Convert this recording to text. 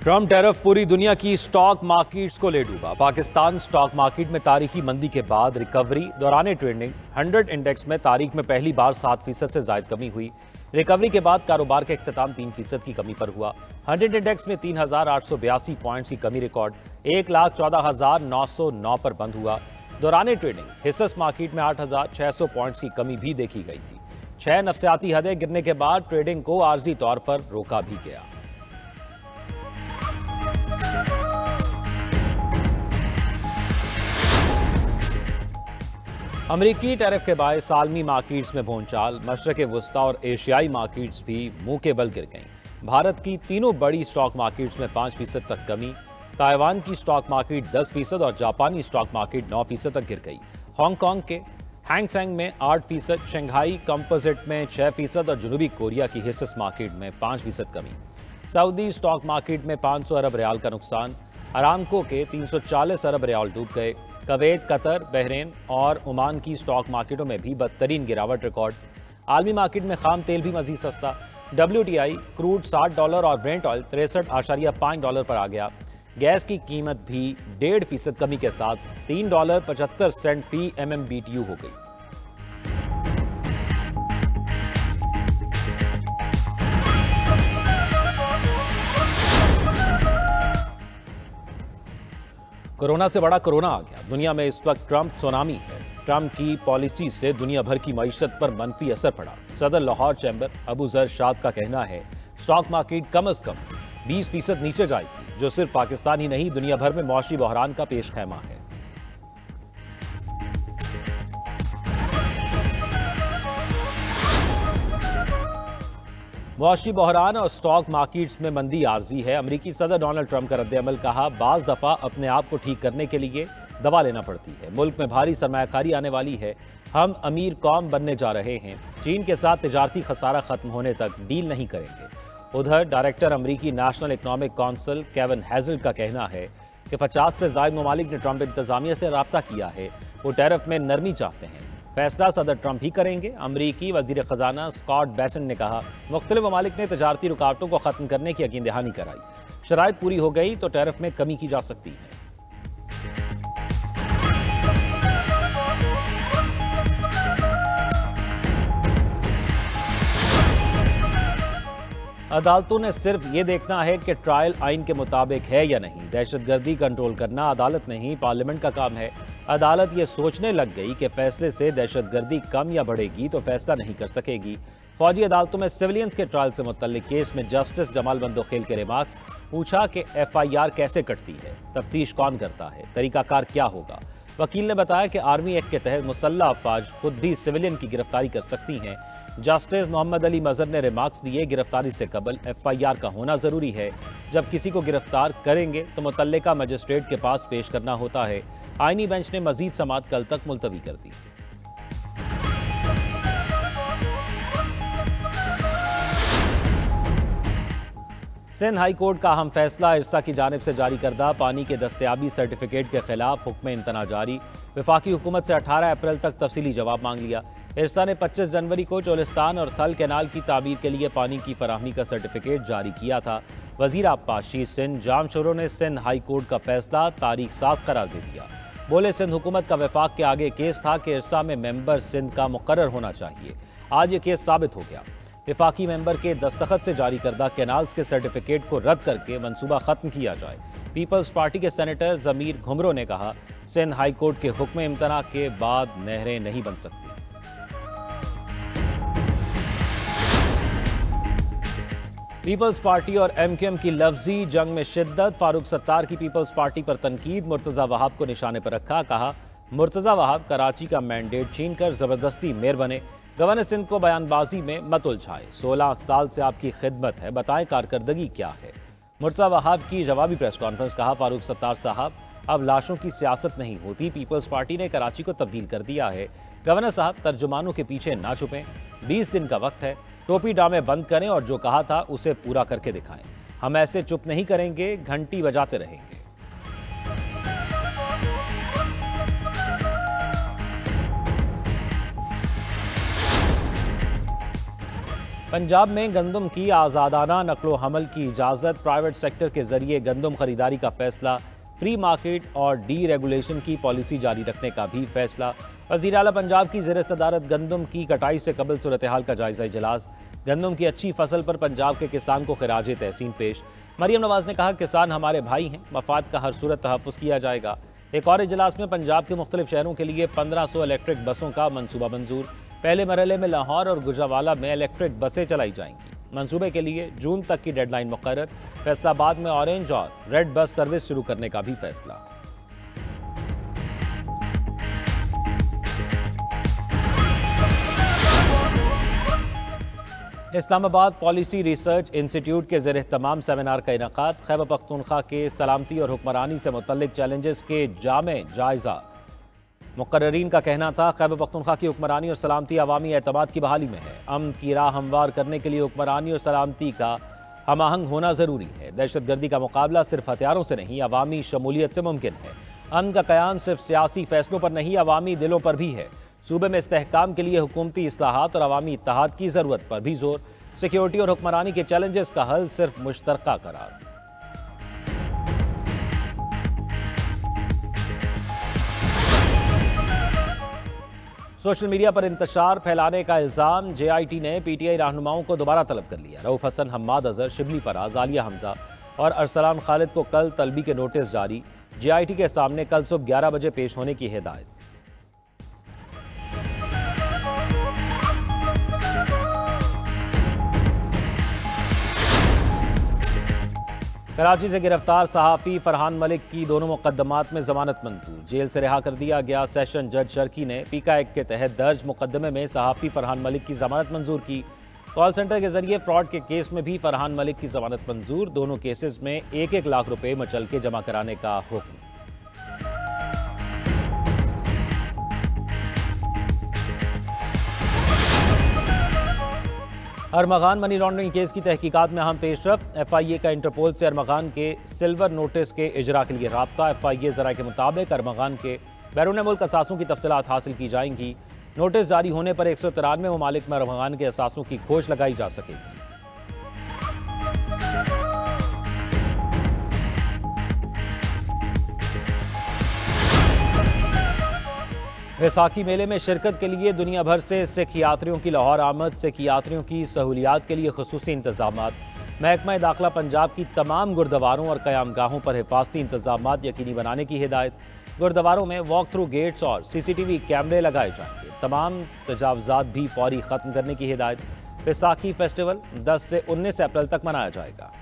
Trump tariff पूरी दुनिया की स्टॉक मार्केट्स को ले डूबा। पाकिस्तान स्टॉक मार्केट में तारीखी मंदी के बाद रिकवरी। दौरान ट्रेडिंग 100 इंडेक्स में तारीख में पहली बार 7% से ज्यादा कमी हुई। रिकवरी के बाद कारोबार का इख्तिताम 3% की कमी पर हुआ। 100 इंडेक्स में 3,882 पॉइंट्स की कमी रिकॉर्ड 1,14,909 पर बंद हुआ। दौरान ट्रेडिंग हिस्सेस मार्केट में 8,600 पॉइंट्स की कमी भी देखी गई थी। 6 नफसियाती हदें गिरने के बाद ट्रेडिंग को आर्जी तौर पर रोका भी गया। अमेरिकी टैरिफ के बायस आलमी मार्केट्स में भूचाल। मशरक़ वुस्ता और एशियाई मार्केट्स भी मुंह के बल गिर गईं। भारत की तीनों बड़ी स्टॉक मार्केट्स में 5% तक कमी। ताइवान की स्टॉक मार्केट 10% और जापानी स्टॉक मार्केट 9% तक गिर गई। हांगकांग के हैंग सेंग में 8%, शंघाई कंपोजिट में 6% और जनूबी कोरिया की हिस्सेस मार्केट में 5% कमी। सऊदी स्टॉक मार्केट में 500 अरब रियाल का नुकसान। अरामको के 340 अरब रियाल डूब गए। कुवैत, कतर, बहरीन और ओमान की स्टॉक मार्केटों में भी बदतरीन गिरावट रिकॉर्ड। आलमी मार्केट में खाम तेल भी मजीद सस्ता। WTI क्रूड $60 और ब्रेंट ऑयल 63.5 पर आ गया। गैस की कीमत भी 1.5% कमी के साथ $3.75 फी MMBTU हो गई। कोरोना से बड़ा कोरोना आ गया। दुनिया में इस वक्त ट्रंप सुनामी है। ट्रंप की पॉलिसी से दुनिया भर की मईशत पर मनफी असर पड़ा। सदर लाहौर चैम्बर अबू जर शाद का कहना है स्टॉक मार्केट कम अज कम 20% नीचे जाएगी, जो सिर्फ पाकिस्तान ही नहीं दुनिया भर में मौशी बहरान का पेश खैमा है। मौशी बहरान और स्टॉक मार्केट्स में मंदी आर्जी है। अमेरिकी सदर डोनाल्ड ट्रंप का रद्द-ए-अमल कहा, बाज दफा अपने आप को ठीक करने के लिए दवा लेना पड़ती है। मुल्क में भारी सरमायाकारी आने वाली है। हम अमीर कौम बनने जा रहे हैं। चीन के साथ तिजारती खसारा खत्म होने तक डील नहीं करेंगे। उधर डायरेक्टर अमेरिकी national economic council Kevin hassle का कहना है कि 50 से ज्यादा ममालिक ने ट्रंप इंतजामिया से राब्ता किया है। वो टैरिफ में नरमी चाहते हैं। फैसला सदर ट्रंप ही करेंगे। अमरीकी वजीर खजाना स्कॉट बेसेंट ने कहा, मुख्तलिफ ममालिक ने तजारती रुकावटों को खत्म करने की यकीन दहानी कराई। शराइत पूरी हो गई तो टैरिफ में कमी की जा सकती है। अदालतों ने सिर्फ ये देखना है कि ट्रायल आइन के मुताबिक है या नहीं। दहशतगर्दी कंट्रोल करना अदालत नहीं, पार्लियामेंट का काम है। अदालत ये सोचने लग गई कि फैसले से दहशतगर्दी कम या बढ़ेगी तो फैसला नहीं कर सकेगी। फौजी अदालतों में सिविलियंस के ट्रायल से मुतल्लिक केस में जस्टिस जमाल बंदोखेल के रिमार्क्स। पूछा कि FIR कैसे कटती है, तफ्तीश कौन करता है, तरीकाकार क्या होगा। वकील ने बताया कि आर्मी एक्ट के तहत मुसल्लह अफवाज खुद भी सिविलियन की गिरफ्तारी कर सकती हैं। जस्टिस मोहम्मद अली मजहर ने रिमार्क्स दिए, गिरफ्तारी से कबल FIR का होना जरूरी है। जब किसी को गिरफ्तार करेंगे तो मुतल्लिका मजिस्ट्रेट के पास पेश करना होता है। आईनी बेंच ने मजीद समाअत कल तक मुलतवी कर दी। सिंध हाई कोर्ट का अहम फैसला। इरसा की जानिब से जारी करदा पानी के दस्तयाबी सर्टिफिकेट के खिलाफ हुक्म इम्तना जारी। वफाकी हुकूमत से 18 अप्रैल तक तफसीली जवाब मांग लिया। इरसा ने 25 जनवरी को चोलिस्तान और थल कैनाल की तामीर के लिए पानी की फराहमी का सर्टिफिकेट जारी किया था। वजीर आबपाशी सिंध जाम शोरो ने सिंध हाई कोर्ट का फैसला तारीख साज करार दे दिया। बोले, सिंध हुकूमत का वफाक के आगे केस था कि इरसा में मेंबर सिंध का मुकर्रर होना चाहिए। आज ये केस साबित हो गया। वफाकी मेंबर के दस्तखत से जारी करदा कैनाल्स के सर्टिफिकेट को रद्द करके मंसूबा खत्म किया जाए। पीपल्स पार्टी के सेनेटर जमीर घुमरो ने कहा, सिंध हाई कोर्ट के हुक्म इम्तना के बाद नहरें नहीं बन सकती। पीपल्स पार्टी और MQM की लफ्जी जंग में शिद्दत। फारूक सत्तार की पीपल्स पार्टी पर तनकीद। मुर्तजा वहाब को निशाने पर रखा। कहा, मुर्तजा वहाब कराची का मैंडेट छीनकर जबरदस्ती मेयर बने। गवर्नर सिंध को बयानबाजी में मत उलझाए। 16 साल से आपकी खिदमत है, बताएं कारकर्दगी क्या है। मुर्तजा वहाब की जवाबी प्रेस कॉन्फ्रेंस। कहा, फारूक सत्तार साहब, अब लाशों की सियासत नहीं होती। पीपल्स पार्टी ने कराची को तब्दील कर दिया है। गवर्नर साहब, तर्जुमानों के पीछे ना छुपें। 20 दिन का वक्त है। टोपी डामे बंद करें और जो कहा था उसे पूरा करके दिखाएं। हम ऐसे चुप नहीं करेंगे, घंटी बजाते रहेंगे। पंजाब में गंदम की आज़ादाना नकलो हमल की इजाज़त, प्राइवेट सेक्टर के जरिए गंदम खरीदारी का फैसला, फ्री मार्केट और डी रेगुलेशन की पॉलिसी जारी रखने का भी फैसला। वज़ीर आला पंजाब की ज़ेर सदारत गंदम की कटाई से कबल सूरत हाल का जायजा इजलास। गंदम की अच्छी फसल पर पंजाब के किसान को खिराज तहसीन पेश। मरियम नवाज ने कहा, किसान हमारे भाई हैं, मफाद का हर सूरत तहफ़्फ़ुज़ किया जाएगा। एक और इजलास में पंजाब के मुख्तलिफ शहरों के लिए 1500 इलेक्ट्रिक बसों का मनसूबा मंजूर। पहले मरहले में लाहौर और गुजरावाला में इलेक्ट्रिक बसें चलाई जाएंगी। मंसूबे के लिए जून तक की डेडलाइन मुकर्रर। फैसलाबाद में ऑरेंज और रेड बस सर्विस शुरू करने का भी फैसला। इस्लामाबाद पॉलिसी रिसर्च इंस्टीट्यूट के ज़ेर तमाम सेमिनार का इनेकाद। खैबर पख्तूनख्वा के सलामती और हुक्मरानी से मुतल्लिक चैलेंजेस के जामे जायज़ा। मुकर्रीन का कहना था, खैबर पख्तूनख्वा की हुक्मरानी और सलामती अवामी एतमाद की बहाली में है। अमन की राह हमवार करने के लिए हुक्मरानी और सलामती का हम आहंग होना ज़रूरी है। दहशत गर्दी का मुकाबला सिर्फ हथियारों से नहीं, अवामी शमूलियत से मुमकिन है। अमन का क़याम सिर्फ सियासी फैसलों पर नहीं, अवामी दिलों पर भी है। सूबे में इस्तेहकाम के लिए हुकूमती इस्लाहात और अवामी इत्तेहाद की ज़रूरत पर भी जोर। सिक्योरिटी और हुक्मरानी के चैलेंजेस का हल सिर्फ मुश्तरका करार। सोशल मीडिया पर इंतशार फैलाने का इल्ज़ाम। JIT ने PTI रहनुमाओं को दोबारा तलब कर लिया। रऊफ हसन, हम्माद अजहर, शिबली फराज, आलिया हमजा और अरसलान खालिद को कल तलबी के नोटिस जारी। JIT के सामने कल सुबह 11 बजे पेश होने की हिदायत। कराची से गिरफ्तार सहाफ़ी फरहान मलिक की दोनों मुकदमात में जमानत मंजूर। जेल से रिहा कर दिया गया। सेशन जज शर्की ने पीका एक्ट के तहत दर्ज मुकदमे में सहाफ़ी फरहान मलिक की जमानत मंजूर की। कॉल सेंटर के जरिए फ्रॉड के केस में भी फरहान मलिक की जमानत मंजूर। दोनों केसेस में 1-1 लाख रुपए मचल के जमा कराने का हुक्म। अरमगान मनी लॉन्ड्रिंग केस की तहकीकात में अहम पेशरफ। FIA का इंटरपोल से अरमगान के सिल्वर नोटिस के इजरा के लिए राब्ता। FIA जराये के मुताबिक अरमगान के बैरून मुल्क असासों की तफसीलात हासिल की जाएंगी। नोटिस जारी होने पर 193 ममालिक में अरमगान के असासों की खोज लगाई जा सकेगी। वैसाखी मेले में शिरकत के लिए दुनिया भर से सिख यात्रियों की लाहौर आमद। सिख यात्रियों की सहूलियात के लिए खुसूसी इंतजामात। महकमा दाखिला पंजाब की तमाम गुरुद्वारों और क़यामगाहों पर हिफाजती इंतजामात यकीनी बनाने की हिदायत। गुरुद्वारों में वॉक थ्रू गेट्स और CCTV कैमरे लगाए जाएंगे। तमाम तजावुज़ात भी फौरी ख़त्म करने की हिदायत। वैसाखी फेस्टिवल 10 से 19 अप्रैल तक मनाया जाएगा।